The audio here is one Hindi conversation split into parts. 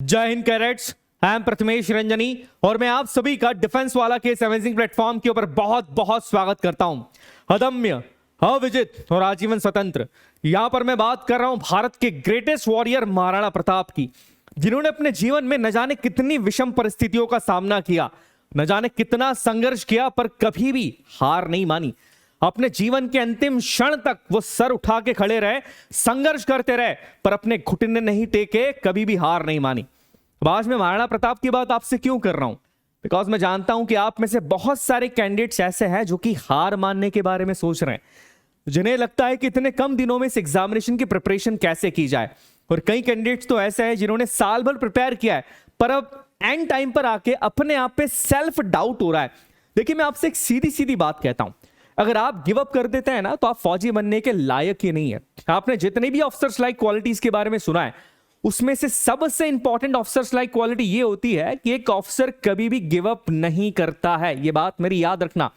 जय Hind cadets. I am Prathamesh Ranjani और मैं आप सभी का डिफेंस वाला के इस अमेजिंग प्लेटफॉर्म के ऊपर बहुत बहुत स्वागत करता हूं। अदम्य, अविजित और आजीवन स्वतंत्र, यहां पर मैं बात कर रहा हूं भारत के ग्रेटेस्ट वॉरियर महाराणा प्रताप की, जिन्होंने अपने जीवन में न जाने कितनी विषम परिस्थितियों का सामना किया, न जाने कितना संघर्ष किया, पर कभी भी हार नहीं मानी। अपने जीवन के अंतिम क्षण तक वो सर उठा के खड़े रहे, संघर्ष करते रहे, पर अपने घुटने नहीं टेके, कभी भी हार नहीं मानी। अब आज मैं महाराणा प्रताप की बात आपसे क्यों कर रहा हूं? बिकॉज मैं जानता हूं कि आप में से बहुत सारे कैंडिडेट्स ऐसे हैं जो कि हार मानने के बारे में सोच रहे हैं, जिन्हें लगता है कि इतने कम दिनों में इस एग्जामिनेशन की प्रिपरेशन कैसे की जाए। और कई कैंडिडेट्स तो ऐसे हैं जिन्होंने साल भर प्रिपेयर किया है, पर अब एंड टाइम पर आके अपने आप पे सेल्फ डाउट हो रहा है। देखिए, मैं आपसे एक सीधी सीधी बात कहता हूं, अगर आप गिव अप कर देते हैं ना, तो आप फौजी बनने के लायक ही नहीं है। आपने जितने भी ऑफिसर्स लाइक क्वालिटीज के बारे में सुना है, उसमें से सबसे इंपॉर्टेंट ऑफिसर्स लाइक क्वालिटी ये होती है कि एक ऑफिसर कभी भी गिव अप नहीं करता है। ये बात मेरी याद रखना।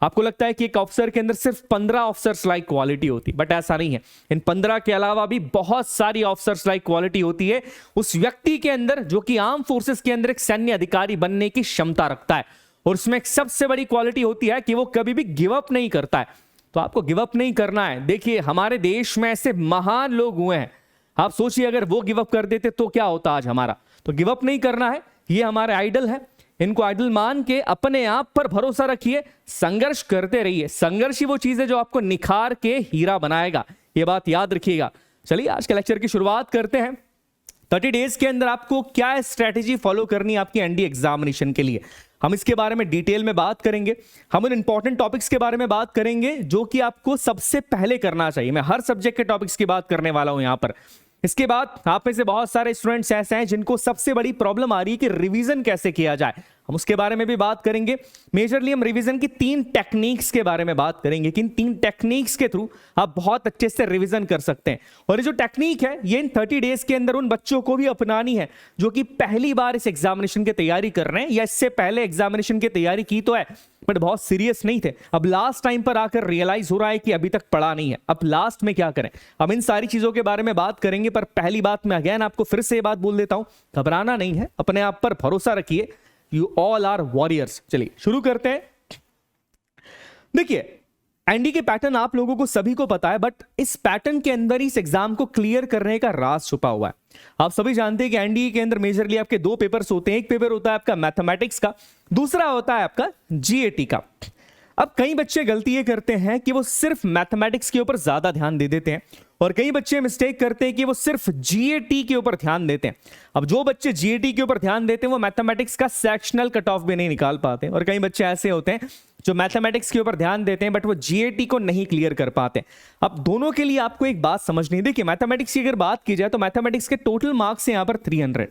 आपको लगता है कि एक ऑफिसर के अंदर सिर्फ 15 ऑफिसर्स लाइक क्वालिटी होती, बट ऐसा नहीं है। इन 15 के अलावा भी बहुत सारी ऑफिसर्स लाइक क्वालिटी होती है उस व्यक्ति के अंदर जो कि आर्म फोर्सेस के अंदर एक सैन्य अधिकारी बनने की क्षमता रखता है। और उसमें एक सबसे बड़ी क्वालिटी होती है कि वो कभी भी गिव अप नहीं करता है। तो आपको गिव अप नहीं करना है। देखिए, हमारे देश में ऐसे महान लोग हुए हैं, आप सोचिए अगर वो गिव अप कर देते तो क्या होता आज हमारा। तो गिव अप नहीं करना है, ये हमारे आइडल है, इनको आइडल मान के अपने आप पर भरोसा रखिए, संघर्ष करते रहिए। संघर्ष ही वो चीज है जो आपको निखार के हीरा बनाएगा, ये बात याद रखिएगा। चलिए आज के लेक्चर की शुरुआत करते हैं। 30 डेज के अंदर आपको क्या स्ट्रेटेजी फॉलो करनी है आपकी एनडीए एग्जामिनेशन के लिए, हम इसके बारे में डिटेल में बात करेंगे। हम उन इंपॉर्टेंट टॉपिक्स के बारे में बात करेंगे जो कि आपको सबसे पहले करना चाहिए। मैं हर सब्जेक्ट के टॉपिक्स की बात करने वाला हूं यहां पर। इसके बाद आप में से बहुत सारे स्टूडेंट्स ऐसे हैं जिनको सबसे बड़ी प्रॉब्लम आ रही है कि रिवीजन कैसे किया जाए, हम उसके बारे में भी बात करेंगे। मेजरली हम रिवीजन की 3 टेक्निक्स के बारे में बात करेंगे कि इन 3 टेक्निक्स के थ्रू आप बहुत अच्छे से रिवीजन कर सकते हैं। और ये जो टेक्निक है, ये इन 30 डेज के अंदर उन बच्चों को भी अपनानी है जो कि पहली बार इस एग्जामिनेशन की तैयारी कर रहे हैं, या इससे पहले एग्जामिनेशन की तैयारी की तो है बट बहुत सीरियस नहीं थे। अब लास्ट टाइम पर आकर रियलाइज हो रहा है कि अभी तक पढ़ा नहीं है, अब लास्ट में क्या करें। अब इन सारी चीजों के बारे में बात करेंगे, पर पहली बात मैं अगेन आपको फिर से ये बात बोल देता हूं, घबराना नहीं है, अपने आप पर भरोसा रखिए। You all are warriors. चलिए शुरू करते हैं। देखिए, एनडी के पैटर्न आप लोगों को सभी को पता है, बट इस पैटर्न के अंदर इस एग्जाम को क्लियर करने का राज छुपा हुआ है। आप सभी जानते हैं कि एनडीए के अंदर मेजरली आपके 2 पेपर्स होते हैं। एक पेपर होता है आपका मैथमेटिक्स का, दूसरा होता है आपका जीएटी का। अब कई बच्चे गलती ये करते हैं कि वो सिर्फ मैथमेटिक्स के ऊपर ज्यादा ध्यान दे देते हैं, और कई बच्चे मिस्टेक करते हैं कि वो सिर्फ जीएटी के ऊपर ध्यान देते हैं। अब जो बच्चे जीएटी के ऊपर ध्यान देते हैं वो मैथमेटिक्स का सेक्शनल कट ऑफ भी नहीं निकाल पाते, और कई बच्चे ऐसे होते हैं जो मैथमेटिक्स के ऊपर ध्यान देते हैं बट वो जीएटी को नहीं क्लियर कर पाते। अब दोनों के लिए आपको एक बात समझनी है। देखिए, मैथमेटिक्स की अगर बात की जाए तो मैथमेटिक्स के टोटल मार्क्स यहां पर 300,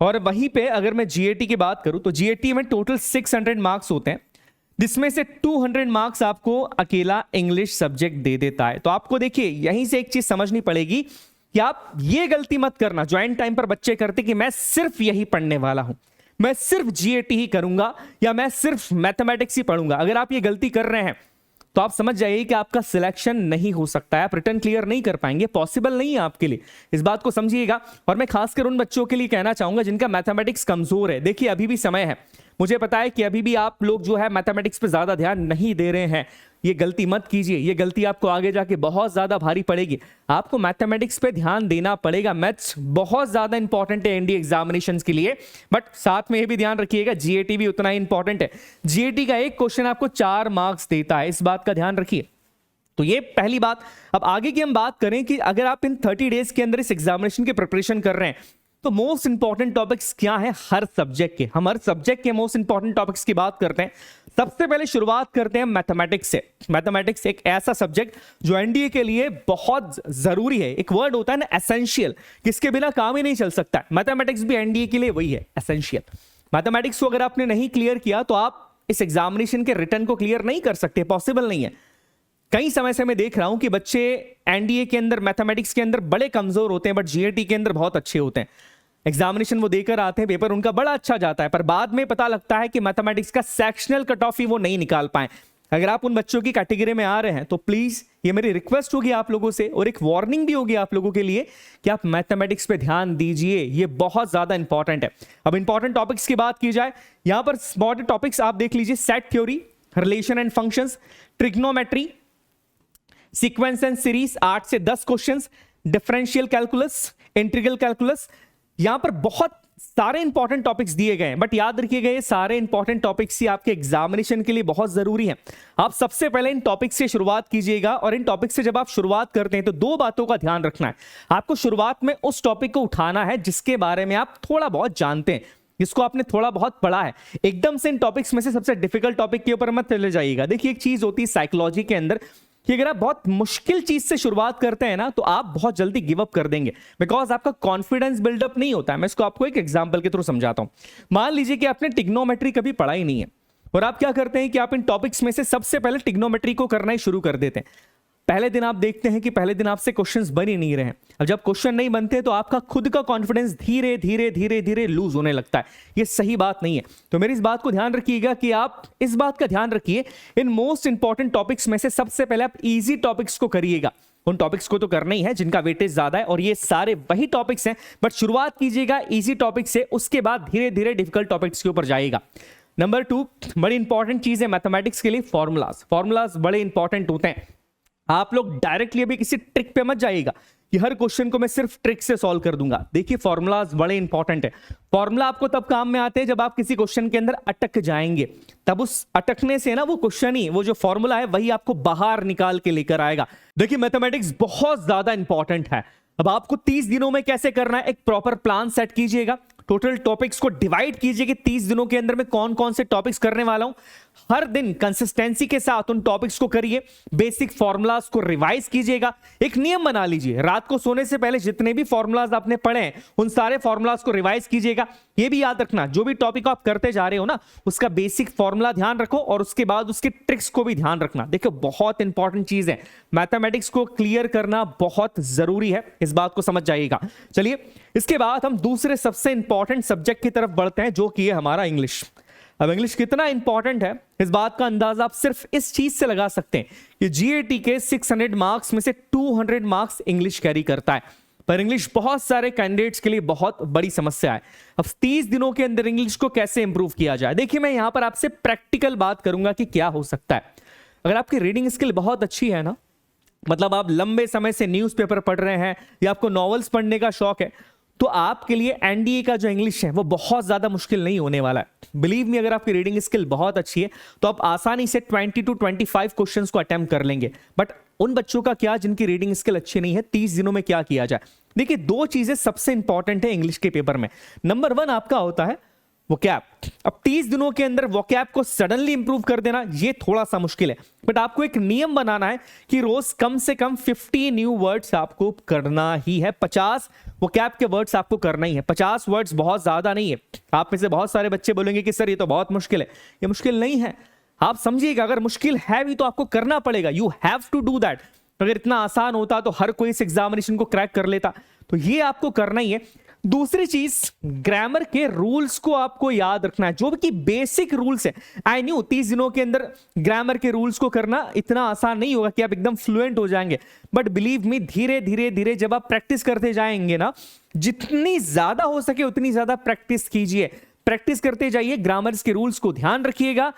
और वहीं पे अगर मैं जीएटी की बात करूं तो जीएटी में टोटल 600 मार्क्स होते हैं, जिसमें से 200 मार्क्स आपको अकेला इंग्लिश सब्जेक्ट दे देता है। तो आपको देखिए यहीं से एक चीज समझनी पड़ेगी कि आप ये गलती मत करना जो एंड टाइम पर बच्चे करते कि मैं सिर्फ यही पढ़ने वाला हूं, मैं सिर्फ जीएटी ही करूंगा, या मैं सिर्फ मैथमेटिक्स ही पढ़ूंगा। अगर आप ये गलती कर रहे हैं तो आप समझ जाइए कि आपका सिलेक्शन नहीं हो सकता है, आप रिटर्न क्लियर नहीं कर पाएंगे, पॉसिबल नहीं है आपके लिए। इस बात को समझिएगा। और मैं खासकर उन बच्चों के लिए कहना चाहूंगा जिनका मैथमेटिक्स कमजोर है। देखिए, अभी भी समय है, मुझे पता है कि अभी भी आप लोग जो है मैथमेटिक्स पे ज्यादा ध्यान नहीं दे रहे हैं। ये गलती मत कीजिए, ये गलती आपको आगे जाके बहुत ज्यादा भारी पड़ेगी। आपको मैथमेटिक्स पे ध्यान देना पड़ेगा, मैथ्स बहुत ज्यादा इंपॉर्टेंट है एनडीए एग्जामिनेशंस के लिए, बट साथ में ये भी ध्यान रखिएगा जीएटी भी उतना ही इंपॉर्टेंट है। जीएटी का एक क्वेश्चन आपको 4 मार्क्स देता है, इस बात का ध्यान रखिए। तो ये पहली बात। अब आगे की हम बात करें कि अगर आप इन 30 डेज के अंदर इस एग्जामिनेशन की प्रिपरेशन कर रहे हैं तो मोस्ट इंपॉर्टेंट टॉपिक्स क्या है हर सब्जेक्ट के। हम हर सब्जेक्ट के मोस्ट इंपॉर्टेंट टॉपिक्स की बात करते हैं। सबसे पहले शुरुआत करते हैं मैथमेटिक्स से। मैथमेटिक्स एक ऐसा सब्जेक्ट जो एनडीए के लिए बहुत जरूरी है। एक वर्ड होता है ना, एसेंशियल, किसके बिना काम ही नहीं चल सकता। मैथमेटिक्स भी एनडीए के लिए वही है, एसेंशियल। मैथमेटिक्स को अगर आपने नहीं क्लियर किया तो आप इस एग्जामिनेशन के रिटर्न को क्लियर नहीं कर सकते, पॉसिबल नहीं है। कई समय से मैं देख रहा हूं कि बच्चे एनडीए के अंदर मैथमेटिक्स के अंदर बड़े कमजोर होते हैं, बट जीएटी के अंदर बहुत अच्छे होते हैं। एग्जामिनेशन वो देकर आते हैं, पेपर उनका बड़ा अच्छा जाता है, पर बाद में पता लगता है कि मैथमेटिक्स का सेक्शनल कट ऑफ ही वो नहीं निकाल पाए। अगर आप उन बच्चों की कैटेगरी में आ रहे हैं तो प्लीज ये मेरी रिक्वेस्ट होगी आप लोगों से, और एक वार्निंग भी होगी आप लोगों के लिए कि आप मैथमेटिक्स पे ध्यान दीजिए, ये बहुत ज्यादा इंपॉर्टेंट है। अब इंपॉर्टेंट टॉपिक्स की बात की जाए, यहां पर इंपॉर्टेंट टॉपिक्स आप देख लीजिए, set theory, relation and functions, trigonometry, sequence and series 8 से 10 questions, differential calculus, integral calculus. यहां पर बहुत सारे इंपॉर्टेंट टॉपिक्स दिए गए हैं, बट याद रखिएगा ये सारे इंपॉर्टेंट टॉपिक्स ही आपके एग्जामिनेशन के लिए बहुत जरूरी हैं। आप सबसे पहले इन टॉपिक्स से शुरुआत कीजिएगा, और इन टॉपिक्स से जब आप शुरुआत करते हैं तो दो बातों का ध्यान रखना है। आपको शुरुआत में उस टॉपिक को उठाना है जिसके बारे में आप थोड़ा बहुत जानते हैं, जिसको आपने थोड़ा बहुत पढ़ा है। एकदम से इन टॉपिक्स में से सबसे डिफिकल्ट टॉपिक के ऊपर मत चले जाइएगा। देखिए एक चीज होती है साइकोलॉजी के अंदर कि अगर आप बहुत मुश्किल चीज से शुरुआत करते हैं ना तो आप बहुत जल्दी गिव अप कर देंगे, बिकॉज आपका कॉन्फिडेंस बिल्डअप नहीं होता है। मैं इसको आपको एक एग्जांपल के थ्रू समझाता हूं। मान लीजिए कि आपने ट्रिग्नोमेट्री कभी पढ़ा ही नहीं है, और आप क्या करते हैं कि आप इन टॉपिक्स में से सबसे पहले ट्रिग्नोमेट्री को करना ही शुरू कर देते हैं। पहले दिन आप देखते हैं कि पहले दिन आपसे क्वेश्चंस बन ही नहीं रहे हैं। अब जब क्वेश्चन नहीं बनते तो आपका खुद का कॉन्फिडेंस धीरे धीरे धीरे धीरे लूज होने लगता है। ये सही बात नहीं है। तो मेरी इस बात को ध्यान रखिएगा कि आप इस बात का ध्यान रखिए, इन मोस्ट इंपॉर्टेंट टॉपिक्स में से सबसे पहले आप इजी टॉपिक्स को करिएगा। उन टॉपिक्स को तो करना ही है जिनका वेटेज ज्यादा है, और ये सारे वही टॉपिक्स हैं, बट शुरुआत कीजिएगा इजी टॉपिक से, उसके बाद धीरे धीरे डिफिकल्ट टॉपिक्स के ऊपर जाइएगा। नंबर 2, बड़ी इंपॉर्टेंट चीज है मैथमेटिक्स के लिए फॉर्मूलाज बड़े इंपॉर्टेंट होते हैं। आप लोग डायरेक्टली अभी किसी ट्रिक पे मत जाइएगा कि हर क्वेश्चन को मैं सिर्फ ट्रिक से सॉल्व कर दूंगा। देखिए फॉर्मूलाज बड़े इंपॉर्टेंट है। फॉर्मूला आपको तब काम में आते हैं जब आप किसी क्वेश्चन के अंदर अटक जाएंगे, तब उस अटकने से ना वो क्वेश्चन ही, वो जो फॉर्मूला है वही आपको बाहर निकाल के लेकर आएगा। देखिए मैथमेटिक्स बहुत ज्यादा इंपॉर्टेंट है। अब आपको 30 दिनों में कैसे करना है, एक प्रॉपर प्लान सेट कीजिएगा। टोटल टॉपिक्स को डिवाइड कीजिए कि 30 दिनों के अंदर में कौन कौन से टॉपिक्स करने वाला हूं। हर दिन कंसिस्टेंसी के साथ उन टॉपिक्स को करिए। बेसिक फॉर्मूलाज को रिवाइज कीजिएगा। एक नियम बना लीजिए, रात को सोने से पहले जितने भी फॉर्मूलाज आपने पढ़े हैं उन सारे फॉर्मूलाज को रिवाइज कीजिएगा। ये भी याद रखना, जो भी टॉपिक आप करते जा रहे हो ना, उसका बेसिक फॉर्मूला ध्यान रखो, और उसके बाद उसके ट्रिक्स को भी ध्यान रखना। देखो बहुत इंपॉर्टेंट चीज है, मैथमेटिक्स को क्लियर करना बहुत जरूरी है, इस बात को समझ जाइएगा। चलिए इसके बाद हम दूसरे सबसे इंपॉर्टेंट सब्जेक्ट की तरफ बढ़ते हैं, जो कि है हमारा इंग्लिश। अब इंग्लिश कितना इंपॉर्टेंट है इस बात का अंदाजा आप सिर्फ इस चीज से लगा सकते हैं कि जीएटी के 600 मार्क्स में से 200 मार्क्स इंग्लिश कैरी करता है। पर इंग्लिश बहुत सारे कैंडिडेट्स के लिए बहुत बड़ी समस्या है। अब 30 दिनों के अंदर इंग्लिश को कैसे इंप्रूव किया जाए, देखिए मैं यहां पर आपसे प्रैक्टिकल बात करूंगा कि क्या हो सकता है। अगर आपकी रीडिंग स्किल बहुत अच्छी है ना, मतलब आप लंबे समय से न्यूज़पेपर पढ़ रहे हैं या आपको नॉवेल्स पढ़ने का शौक है, तो आपके लिए एनडीए का जो इंग्लिश है वो बहुत ज्यादा मुश्किल नहीं होने वाला है। बिलीव मी, अगर आपकी रीडिंग स्किल बहुत अच्छी है तो आप आसानी से 20 to 25 क्वेश्चंस को अटेम्प्ट कर लेंगे। बट उन बच्चों का क्या जिनकी रीडिंग स्किल अच्छी नहीं है, 30 दिनों में क्या किया जाए? देखिए दो चीजें सबसे इंपॉर्टेंट है इंग्लिश के पेपर में। नंबर 1 आपका होता है वोकैब। अब 30 दिनों के अंदर वोकैब को सडनली इंप्रूव कर देना ये थोड़ा सा मुश्किल है, बट आपको एक नियम बनाना है कि रोज कम से कम 50 न्यू वर्ड्स आपको करना ही है। 50 वोकैब के वर्ड्स आपको करना ही है। 50 वर्ड्स बहुत ज्यादा नहीं है। आप में से बहुत सारे बच्चे बोलेंगे कि सर ये तो बहुत मुश्किल है। ये मुश्किल नहीं है, आप समझिएगा, अगर मुश्किल है भी तो आपको करना पड़ेगा। You have to do that. अगर इतना आसान होता तो हर कोई इस एग्जामिनेशन को क्रैक कर लेता, तो ये आपको करना ही है। दूसरी चीज, ग्रामर के रूल्स को आपको याद रखना है, जो कि बेसिक रूल्स है। आई न्यू 30 दिनों के अंदर ग्रामर के रूल्स को करना इतना आसान नहीं होगा कि आप एकदम फ्लुएंट हो जाएंगे, बट बिलीव मी धीरे धीरे धीरे जब आप प्रैक्टिस करते जाएंगे ना, जितनी ज्यादा हो सके उतनी ज्यादा प्रैक्टिस कीजिए। प्रैक्टिस करते जाइए, ग्रामर्स के रूल्स को ध्यान रखिएगा।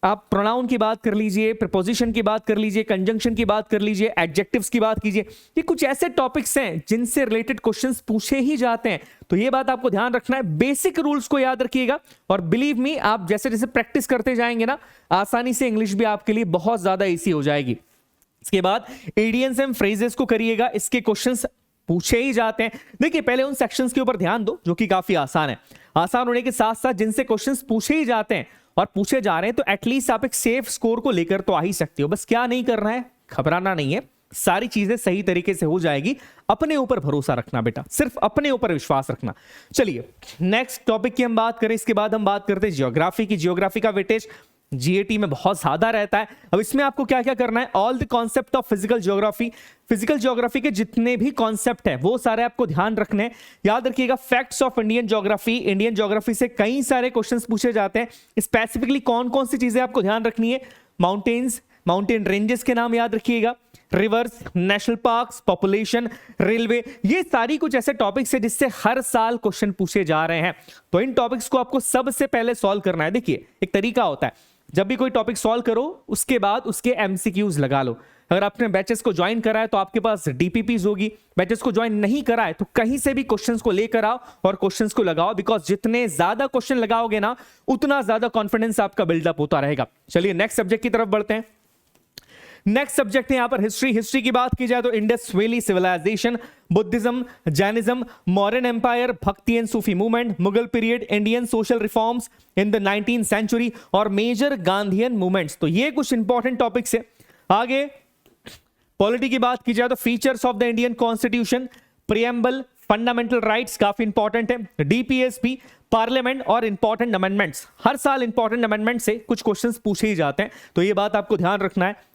आप प्रोनाउन की बात कर लीजिए, प्रीपोजिशन की बात कर लीजिए, कंजंक्शन की बात कर लीजिए, एडजेक्टिव्स की बात कीजिए। ये कुछ ऐसे टॉपिक्स हैं जिनसे रिलेटेड क्वेश्चंस पूछे ही जाते हैं, तो ये बात आपको ध्यान रखना है। बेसिक रूल्स को याद रखिएगा, और बिलीव मी आप जैसे जैसे प्रैक्टिस करते जाएंगे ना, आसानी से इंग्लिश भी आपके लिए बहुत ज्यादा ईजी हो जाएगी। इसके बाद इडियम्स एंड फ्रेजेस को करिएगा, इसके क्वेश्चंस पूछे ही जाते हैं। देखिए पहले उन सेक्शंस के ऊपर ध्यान दो जो कि काफी आसान है। आसान होने के साथ साथ जिनसे क्वेश्चंस पूछे ही जाते हैं और पूछे जा रहे हैं, तो एटलीस्ट आप एक सेफ स्कोर को लेकर तो आ ही सकते हो। बस क्या नहीं करना है, घबराना नहीं है, सारी चीजें सही तरीके से हो जाएगी। अपने ऊपर भरोसा रखना बेटा, सिर्फ अपने ऊपर विश्वास रखना। चलिए नेक्स्ट टॉपिक की हम बात करें, इसके बाद हम बात करते हैं ज्योग्राफी की। ज्योग्राफी का वेटेज जीएटी में बहुत ज्यादा रहता है। अब इसमें आपको क्या क्या करना है, all the concept of physical geography, physical geography के जितने भी कॉन्सेप्ट है वो सारे आपको ध्यान रखने हैं। याद रखिएगा facts of Indian geography, Indian geography से कई सारे क्वेश्चंस पूछे जाते हैं। स्पेसिफिकली कौन कौन सी चीजें आपको ध्यान रखनी है, माउंटेन्स, माउंटेन रेंजेस के नाम याद रखिएगा, reverse, national parks, population, railway, ये सारी कुछ ऐसे टॉपिक्स है जिससे हर साल क्वेश्चन पूछे जा रहे हैं। तो इन टॉपिक्स को आपको सबसे पहले सॉल्व करना है। देखिए एक तरीका होता है, जब भी कोई टॉपिक सॉल्व करो उसके बाद उसके एमसीक्यूज लगा लो। अगर आपने बैचेस को ज्वाइन करा है तो आपके पास डीपीपीज होगी, बैचेस को ज्वाइन नहीं करा है तो कहीं से भी क्वेश्चंस को लेकर आओ और क्वेश्चंस को लगाओ, बिकॉज जितने ज्यादा क्वेश्चन लगाओगे ना उतना ज्यादा कॉन्फिडेंस आपका बिल्डअप होता रहेगा। चलिए नेक्स्ट सब्जेक्ट की तरफ बढ़ते हैं। नेक्स्ट सब्जेक्ट है यहां पर हिस्ट्री। हिस्ट्री की बात की जाए तो Indus valley civilisation, Buddhism, Jainism, modern empire, bhakti and Sufi movement, Mughal period, Indian social reforms in the 19th century और मेजर गांधीयन मूवमेंट्स। तो ये कुछ इंपॉर्टेंट टॉपिक्स है। आगे पॉलिटी की बात की जाए तो features of the Indian constitution, preamble, fundamental rights काफी इंपॉर्टेंट है, डीपीएसपी, पार्लियामेंट और इंपॉर्टेंट अमेंडमेंट्स। हर साल इंपॉर्टेंट अमेंडमेंट से कुछ क्वेश्चंस पूछे ही जाते हैं, तो ये बात आपको ध्यान रखना है।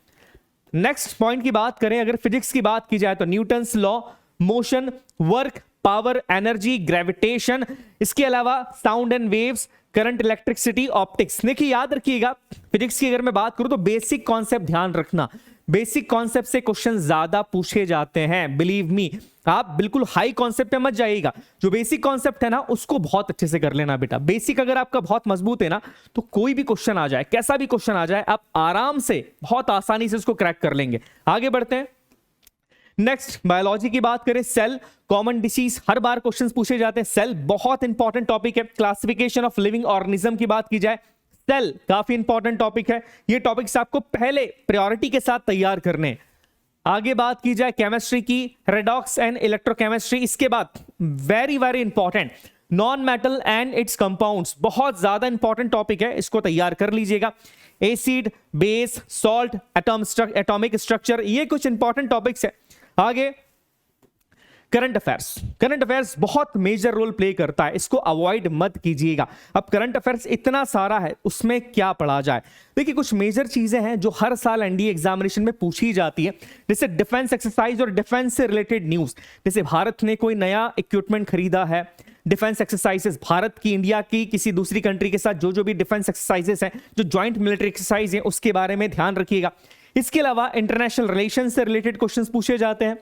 नेक्स्ट पॉइंट की बात करें, अगर फिजिक्स की बात की जाए तो Newton's law, motion, work, power, energy, gravitation, इसके अलावा sound and waves, current, electricity, optics. देखिए याद रखिएगा फिजिक्स की अगर मैं बात करूं तो बेसिक कॉन्सेप्ट ध्यान रखना, बेसिक कॉन्सेप्ट से क्वेश्चन ज्यादा पूछे जाते हैं, बिलीव मी। आप बिल्कुल हाई कॉन्सेप्ट पे मत जाइएगा, जो बेसिक कॉन्सेप्ट है ना उसको बहुत अच्छे से कर लेना बेटा। बेसिक अगर आपका बहुत मजबूत है ना तो कोई भी क्वेश्चन आ जाए, कैसा भी क्वेश्चन आ जाए, आप आराम से बहुत आसानी से उसको क्रैक कर लेंगे। आगे बढ़ते हैं। नेक्स्ट बायोलॉजी की बात करें, सेल, कॉमन डिसीज, हर बार क्वेश्चंस पूछे जाते हैं। सेल बहुत इंपॉर्टेंट टॉपिक है। क्लासिफिकेशन ऑफ लिविंग ऑर्गेनिज्म की बात की जाए, सेल काफी इंपॉर्टेंट टॉपिक है। ये टॉपिक्स आपको पहले प्रायोरिटी के साथ तैयार करने। आगे बात की जाए केमिस्ट्री की, रेडॉक्स एंड इलेक्ट्रोकेमिस्ट्री, इसके बाद very very important non metal and it's compounds, बहुत ज्यादा इंपॉर्टेंट टॉपिक है, इसको तैयार कर लीजिएगा। Acid, base, salt, atomic structure, ये कुछ इंपॉर्टेंट टॉपिक्स है। आगे करंट अफेयर्स, करंट अफेयर्स बहुत मेजर रोल प्ले करता है, इसको अवॉइड मत कीजिएगा। अब करंट अफेयर्स इतना सारा है, उसमें क्या पढ़ा जाए। देखिए कुछ मेजर चीजें हैं जो हर साल एनडीए एग्जामिनेशन में पूछी जाती है, जैसे डिफेंस एक्सरसाइज और डिफेंस से रिलेटेड न्यूज। जैसे भारत ने कोई नया इक्विपमेंट खरीदा है, डिफेंस एक्सरसाइजेस, भारत की, इंडिया की किसी दूसरी कंट्री के साथ जो भी डिफेंस एक्सरसाइजेस हैं, जो ज्वाइंट मिलिट्री एक्सरसाइज है, उसके बारे में ध्यान रखिएगा। इसके अलावा इंटरनेशनल रिलेशन से रिलेटेड क्वेश्चंस पूछे जाते हैं।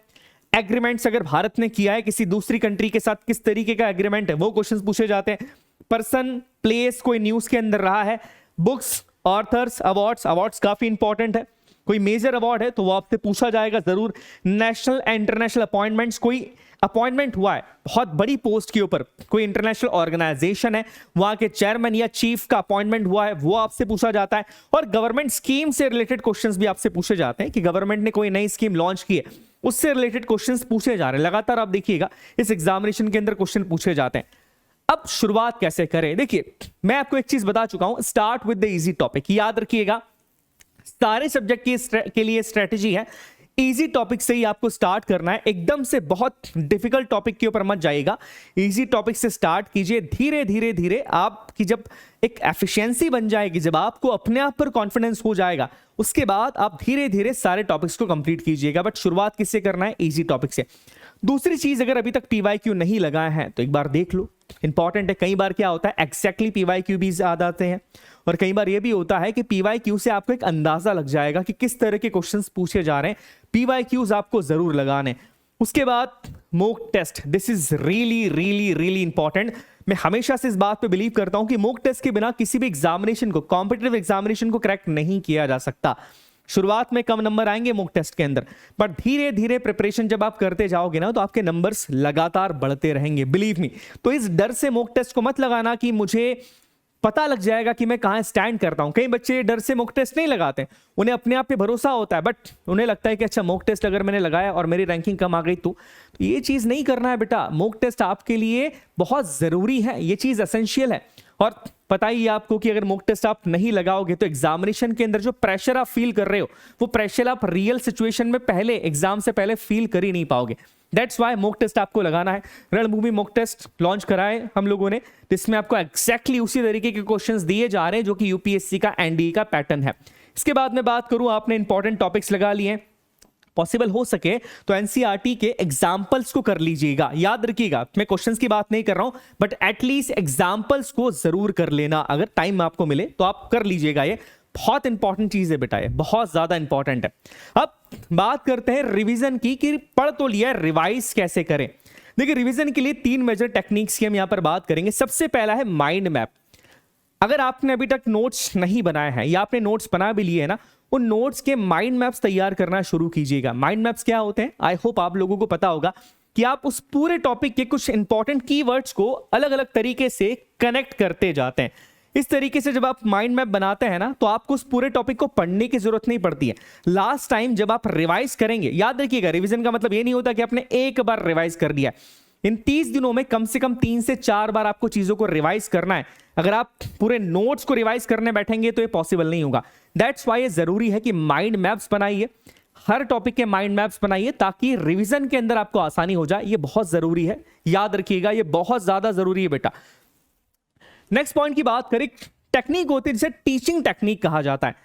एग्रीमेंट्स अगर भारत ने किया है किसी दूसरी कंट्री के साथ, किस तरीके का एग्रीमेंट है, वो क्वेश्चंस पूछे जाते हैं। पर्सन, प्लेस कोई न्यूज के अंदर रहा है। बुक्स, ऑथर्स, अवार्ड्स, अवार्ड्स काफी इंपॉर्टेंट है। कोई मेजर अवार्ड है तो वो आपसे पूछा जाएगा जरूर। नेशनल एंड इंटरनेशनल अपॉइंटमेंट्स, कोई अपॉइंटमेंट हुआ है बहुत बड़ी पोस्ट के ऊपर, कोई इंटरनेशनल ऑर्गेनाइजेशन है, वहां के चेयरमैन या चीफ का अपॉइंटमेंट हुआ है, वो आपसे पूछा जाता है। और गवर्नमेंट स्कीम से रिलेटेड क्वेश्चंस भी आपसे पूछे जाते हैं कि गवर्नमेंट ने कोई नई स्कीम लॉन्च की है, उससे रिलेटेड क्वेश्चंस पूछे जा रहे हैं। लगातार आप देखिएगा इस एग्जामिनेशन के अंदर क्वेश्चन पूछे जाते हैं। अब शुरुआत कैसे करें, देखिए मैं आपको एक चीज बता चुका हूं, start with the easy topic. याद रखिएगा सारे सब्जेक्ट के लिए स्ट्रेटेजी है, इजी टॉपिक से ही आपको स्टार्ट करना है। एकदम से बहुत डिफिकल्ट टॉपिक के ऊपर मत जाइएगा, इजी टॉपिक से स्टार्ट कीजिए। धीरे धीरे धीरे आपकी जब एक एफिशिएंसी बन जाएगी, जब आपको अपने आप पर कॉन्फिडेंस हो जाएगा, उसके बाद आप धीरे धीरे सारे टॉपिक्स को कंप्लीट कीजिएगा। बट शुरुआत किससे करना है, इजी टॉपिक से। दूसरी चीज, अगर अभी तक पीवाईक्यू नहीं लगाए हैं तो एक बार देख लो, इंपॉर्टेंट है। कई बार क्या होता है, एग्जैक्टली पीवाईक्यू भी याद आते हैं, और कई बार यह भी होता है कि पीवाईक्यू से आपको एक अंदाजा लग जाएगा कि किस तरह के क्वेश्चंस पूछे जा रहे हैं। पीवाईक्यूज आपको जरूर लगाने। उसके बाद mock test, this is really really really important. मैं हमेशा से इस बात पे बिलीव करता हूं कि मॉक टेस्ट के बिना किसी भी एग्जामिनेशन को, कॉम्पिटिटिव एग्जामिनेशन को क्रैक नहीं किया जा सकता। शुरुआत में कम नंबर आएंगे मॉक टेस्ट के अंदर, बट धीरे धीरे प्रिपरेशन जब आप करते जाओगे ना तो आपके नंबर्स लगातार बढ़ते रहेंगे, बिलीव मी। तो इस डर से मॉक टेस्ट को मत लगाना कि मुझे पता लग जाएगा कि मैं कहां स्टैंड करता हूं। कई बच्चे डर से मॉक टेस्ट नहीं लगाते, उन्हें अपने आप पे भरोसा होता है, बट उन्हें लगता है कि अच्छा मॉक टेस्ट अगर मैंने लगाया और मेरी रैंकिंग कम आ गई तो ये चीज नहीं करना है बेटा। मॉक टेस्ट आपके लिए बहुत जरूरी है, ये चीज एसेंशियल है। और पता ही है आपको कि अगर मॉक टेस्ट आप नहीं लगाओगे तो एग्जामिनेशन के अंदर जो प्रेशर आप फील कर रहे हो, वो प्रेशर आप रियल सिचुएशन में पहले, एग्जाम से पहले फील कर ही नहीं पाओगे। दैट्स वाई मॉक टेस्ट आपको लगाना है। रणभूमि मॉक टेस्ट लॉन्च कराए हम लोगों ने, जिसमें आपको एग्जैक्टली उसी तरीके के क्वेश्चंस दिए जा रहे हैं जो कि यूपीएससी का एनडीए का पैटर्न है। इसके बाद मैं बात करूं, आपने इंपॉर्टेंट टॉपिक्स लगा लिए, पॉसिबल हो सके तो एनसीईआरटी के एग्जाम्पल्स को कर लीजिएगा। याद रखिएगा मैं क्वेश्चंस की बात नहीं कर रहा हूं, बट एटलीस्ट एग्जाम्पल्स को जरूर कर लेना। अगर टाइम आपको मिले तो आप कर लीजिएगा ये। बहुत इंपॉर्टेंट चीज है बेटा, ये बहुत ज्यादा इंपॉर्टेंट है। अब बात करते हैं रिवीजन की, कि पढ़ तो लिया है, रिवाइज कैसे करें। देखिए रिवीजन के लिए 3 मेजर टेक्निक्स की हम यहां पर बात करेंगे। सबसे पहला है माइंड मैप। अगर आपने अभी तक नोट्स नहीं बनाए हैं या आपने नोट्स बना भी लिए है ना, उन नोट्स के माइंड मैप्स तैयार करना शुरू कीजिएगा। माइंड मैप्स क्या होते हैं, आई होप आप लोगों को पता होगा कि आप उस पूरे टॉपिक के कुछ इंपॉर्टेंट कीवर्ड्स को अलग अलग तरीके से कनेक्ट करते जाते हैं। इस तरीके से जब आप माइंड मैप बनाते हैं ना, तो आपको उस पूरे टॉपिक को पढ़ने की जरूरत नहीं पड़ती है। लास्ट टाइम जब आप रिवाइज करेंगे, याद रखिएगा रिवीजन का मतलब ये नहीं होता कि आपने एक बार रिवाइज कर दिया। इन 30 दिनों में कम से कम 3 से 4 बार आपको चीजों को रिवाइज करना है। अगर आप पूरे नोट्स को रिवाइज करने बैठेंगे तो ये पॉसिबल नहीं होगा। दैट्स वाई ये जरूरी है कि माइंड मैप्स बनाइए, हर टॉपिक के माइंड मैप्स बनाइए, ताकि रिवीजन के अंदर आपको आसानी हो जाए। ये बहुत जरूरी है, याद रखिएगा, ये बहुत ज्यादा जरूरी है बेटा। नेक्स्ट पॉइंट की बात करें, टेक्निक होती है जिसे टीचिंग टेक्निक कहा जाता है।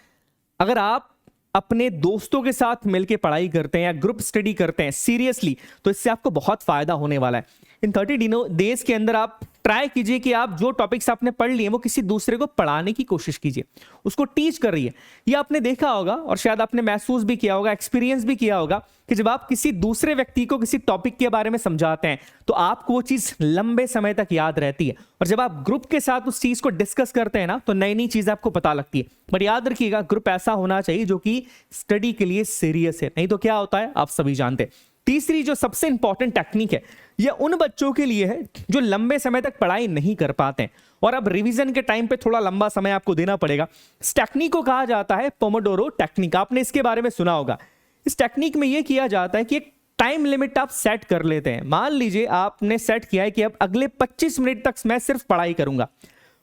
अगर आप अपने दोस्तों के साथ मिलकर पढ़ाई करते हैं या ग्रुप स्टडी करते हैं सीरियसली, तो इससे आपको बहुत फायदा होने वाला है। इन 30 डेज के अंदर आप ट्राई कीजिए कि आप जो टॉपिक्स आपने पढ़ लिए वो किसी दूसरे को पढ़ाने की कोशिश कीजिए, उसको टीच कर रही है। ये आपने देखा होगा और शायद आपने महसूस भी किया होगा, एक्सपीरियंस भी किया होगा कि जब आप किसी दूसरे व्यक्ति को किसी टॉपिक के बारे में समझाते हैं तो आपको वो चीज लंबे समय तक याद रहती है। और जब आप ग्रुप के साथ उस चीज को डिस्कस करते हैं ना, तो नई नई चीज आपको पता लगती है। बट याद रखिएगा, ग्रुप ऐसा होना चाहिए जो कि स्टडी के लिए सीरियस है, नहीं तो क्या होता है आप सभी जानते हैं। तीसरी जो सबसे इंपॉर्टेंट टेक्निक है, यह उन बच्चों के लिए है जो लंबे समय तक पढ़ाई नहीं कर पाते हैं और अब रिवीजन के टाइम पे थोड़ा लंबा समय आपको देना पड़ेगा। इस टेक्निक को कहा जाता है पोमोडोरो टेक्निक। आपने इसके बारे में सुना होगा। इस टेक्निक में यह किया जाता है कि एक टाइम लिमिट आप सेट कर लेते हैं। मान लीजिए आपने सेट किया है कि अब अगले 25 मिनट तक मैं सिर्फ पढ़ाई करूंगा।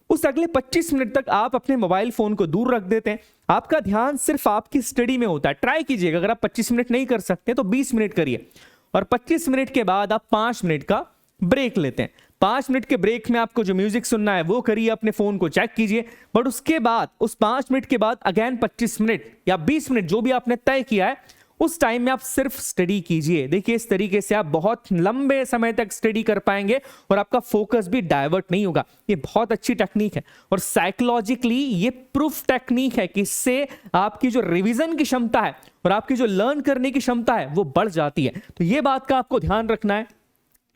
उस अगले 25 मिनट तक आप अपने मोबाइल फोन को दूर रख देते हैं, आपका ध्यान सिर्फ आपकी स्टडी में होता है। ट्राई कीजिएगा, अगर आप 25 मिनट नहीं कर सकते तो 20 मिनट करिए और 25 मिनट के बाद आप 5 मिनट का ब्रेक लेते हैं। 5 मिनट के ब्रेक में आपको जो म्यूजिक सुनना है वो करिए, अपने फोन को चेक कीजिए। बट उसके बाद उस 5 मिनट के बाद अगेन 25 मिनट या 20 मिनट जो भी आपने तय किया है, उस टाइम में आप सिर्फ स्टडी कीजिए। देखिए इस तरीके से आप बहुत लंबे समय तक स्टडी कर पाएंगे और आपका फोकस भी डाइवर्ट नहीं होगा। ये बहुत अच्छी टेक्निक है और साइकोलॉजिकली ये प्रूफ टेक्निक है कि इससे आपकी जो रिवीजन की क्षमता है और आपकी जो लर्न करने की क्षमता है वो बढ़ जाती है। तो ये बात का आपको ध्यान रखना है।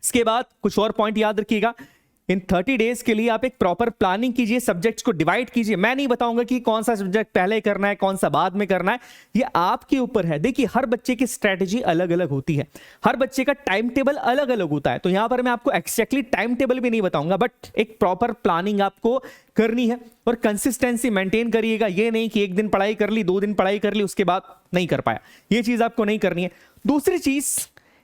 इसके बाद कुछ और पॉइंट याद रखिएगा। इन 30 डेज के लिए आप एक प्रॉपर प्लानिंग कीजिए, सब्जेक्ट्स को डिवाइड कीजिए। मैं नहीं बताऊंगा कि कौन सा सब्जेक्ट पहले करना है, कौन सा बाद में करना है, ये आपके ऊपर है। देखिए हर बच्चे की स्ट्रेटजी अलग अलग होती है, हर बच्चे का टाइम टेबल अलग अलग होता है। तो यहां पर मैं आपको एक्जैक्टली टाइम टेबल भी नहीं बताऊंगा, बट एक प्रॉपर प्लानिंग आपको करनी है और कंसिस्टेंसी मेंटेन करिएगा। ये नहीं कि एक दिन पढ़ाई कर ली, 2 दिन पढ़ाई कर ली, उसके बाद नहीं कर पाया, ये चीज आपको नहीं करनी है। दूसरी चीज,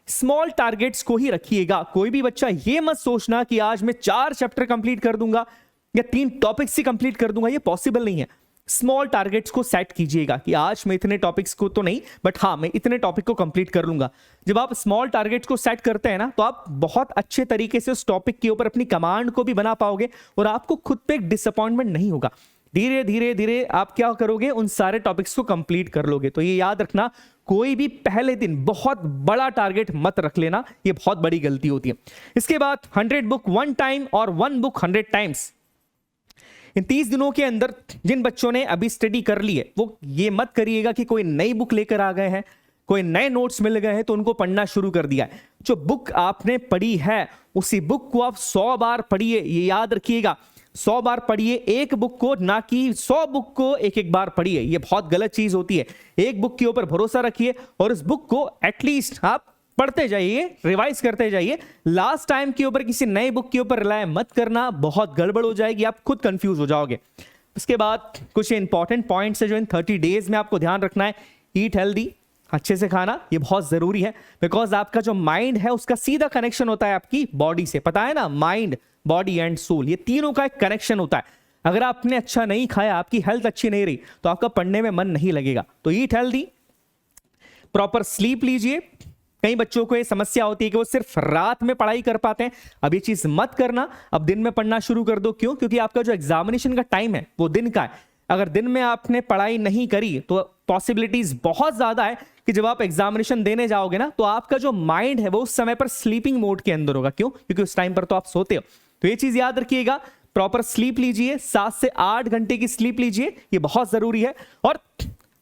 स्मॉल टारगेट्स को ही रखिएगा। कोई भी बच्चा ये मत सोचना कि आज मैं 4 चैप्टर कंप्लीट कर दूंगा या 3 टॉपिक्स ही कंप्लीट कर दूंगा, ये पॉसिबल नहीं है। स्मॉल टारगेट्स को सेट कीजिएगा कि आज मैं इतने टॉपिक्स को तो नहीं, बट हाँ मैं इतने टॉपिक को कंप्लीट कर लूंगा। जब आप स्मॉल टारगेट्स को सेट करते हैं ना, तो आप बहुत अच्छे तरीके से उस टॉपिक के ऊपर अपनी कमांड को भी बना पाओगे और आपको खुद पे एक डिसअपॉइंटमेंट नहीं होगा। धीरे धीरे धीरे आप क्या करोगे, उन सारे टॉपिक्स को कंप्लीट कर लोगे। तो ये याद रखना, कोई भी पहले दिन बहुत बड़ा टारगेट मत रख लेना, ये बहुत बड़ी गलती होती है। इसके बाद 100 बुक 1 टाइम और 1 बुक 100 टाइम्स। इन 30 दिनों के अंदर जिन बच्चों ने अभी स्टडी कर ली है, वो ये मत करिएगा कि कोई नई बुक लेकर आ गए हैं, कोई नए नोट्स मिल गए हैं तो उनको पढ़ना शुरू कर दिया है। जो बुक आपने पढ़ी है उसी बुक को आप 100 बार पढ़िए। ये याद रखिएगा, 100 बार पढ़िए एक बुक को, ना कि 100 बुक को एक एक बार पढ़िए। ये बहुत गलत चीज होती है। एक बुक के ऊपर भरोसा रखिए और उस बुक को एटलीस्ट आप पढ़ते जाइए, रिवाइज करते जाइए। लास्ट टाइम के ऊपर किसी नए बुक के ऊपर रिलाय मत करना, बहुत गड़बड़ हो जाएगी, आप खुद कंफ्यूज हो जाओगे। उसके बाद कुछ इंपॉर्टेंट पॉइंट्स है जो इन 30 डेज में आपको ध्यान रखना है। ईट हेल्दी, अच्छे से खाना, ये बहुत जरूरी है, बिकॉज आपका जो माइंड है उसका सीधा कनेक्शन होता है आपकी बॉडी से। पता है ना, माइंड, बॉडी एंड सोल, ये तीनों का एक कनेक्शन होता है। अगर आपने अच्छा नहीं खाया, आपकी हेल्थ अच्छी नहीं रही, तो आपका पढ़ने में मन नहीं लगेगा। तो ईट हेल्दी, प्रॉपर स्लीप लीजिए। कई बच्चों को ये समस्या होती है कि वो सिर्फ रात में पढ़ाई कर पाते हैं। अब ये चीज मत करना, अब दिन में पढ़ना शुरू कर दो। क्यों? क्योंकि आपका जो एग्जामिनेशन का टाइम है वो दिन का है। अगर दिन में आपने पढ़ाई नहीं करी तो पॉसिबिलिटीज बहुत ज्यादा है कि जब आप एग्जामिनेशन देने जाओगे ना, तो आपका जो माइंड है वो उस समय पर स्लीपिंग मोड के अंदर होगा। क्यों? क्योंकि उस टाइम पर तो आप सोते हो। तो ये चीज याद रखिएगा, प्रॉपर स्लीप लीजिए, 7 से 8 घंटे की स्लीप लीजिए, ये बहुत जरूरी है। और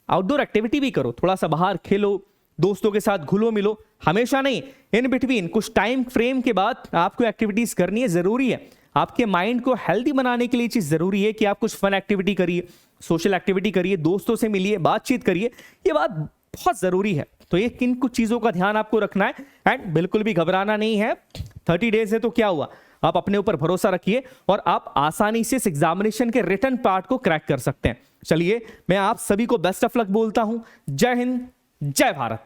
आउटडोर एक्टिविटी भी करो, थोड़ा सा बाहर खेलो, दोस्तों के साथ घुलो मिलो, हमेशा नहीं, इन बिटवीन कुछ टाइम फ्रेम के बाद आपको एक्टिविटीज करनी है, जरूरी है। आपके माइंड को हेल्दी बनाने के लिए चीज जरूरी है कि आप कुछ फन एक्टिविटी करिए, सोशल एक्टिविटी करिए, दोस्तों से मिलिए, बातचीत करिए, ये बात बहुत जरूरी है। तो ये किन कुछ चीजों का ध्यान आपको रखना है एंड बिल्कुल भी घबराना नहीं है। 30 डेज है तो क्या हुआ, आप अपने ऊपर भरोसा रखिए और आप आसानी से इस एग्जामिनेशन के रिटन पार्ट को क्रैक कर सकते हैं। चलिए, मैं आप सभी को बेस्ट ऑफ लक बोलता हूं। जय हिंद, जय भारत।